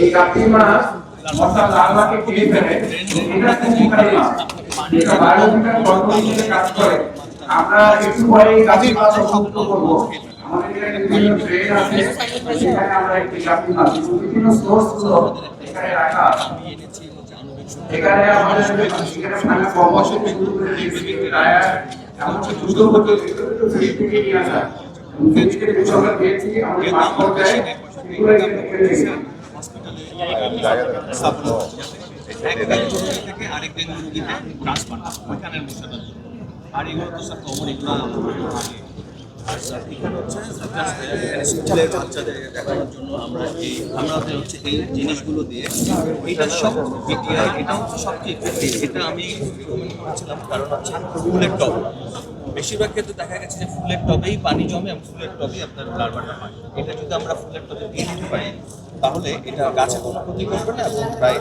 এই গাপ্পি মাছ মশা লার্ভাকে খেয়ে ফেলে। এটা খুব উপকারী মাছ, এটা বায়োলজিক্যাল কন্ট্রোল হিসেবে কাজ করে। আমরা একটু পরে এই গাপ্পি মাছ অবলম্বন করবো। আমাদের এখানে বিভিন্ন ট্রেন আছে, সেখানে আমরা একটি গাপ্পি মাছ বিভিন্ন সোর্স গুলো এখানে রাখা আছে। এখানে আমাদের এখানে থাকা কম্পোস্ট শুরু করে ডিসিপি টায়ার এমনকি দুটো হতে ফিল্ড থেকে নিয়ে আসা, ফিল্ড থেকে সরকার দিয়েছি আমাদের মাছ পর্যায়ে এগুলো এখানে রেখেছি। থেকে আরেক রোগীতে ট্রান্সফার ওইখানের মশাটা আর এগুলো তো সব কমন, এগুলো আর স্যার এখানে হচ্ছে স্কুলের বাচ্চাদের দেখানোর জন্য আমরা হচ্ছে এই জিনিসগুলো দিয়ে এটা সব বিটিআই এটা হচ্ছে সবচেয়ে ইফেক্টিভ। এটা আমি করেছিলাম কারণ হচ্ছে ফুলের টব, বেশিরভাগ ক্ষেত্রে দেখা গেছে যে ফুলের টবেই পানি জমে এবং ফুলের টবেই আপনার লার্ভাটা হয়। এটা যদি আমরা ফুলের টবে দিয়ে দিতে পারি তাহলে এটা গাছে কোনো ক্ষতি করবে না এবং প্রায়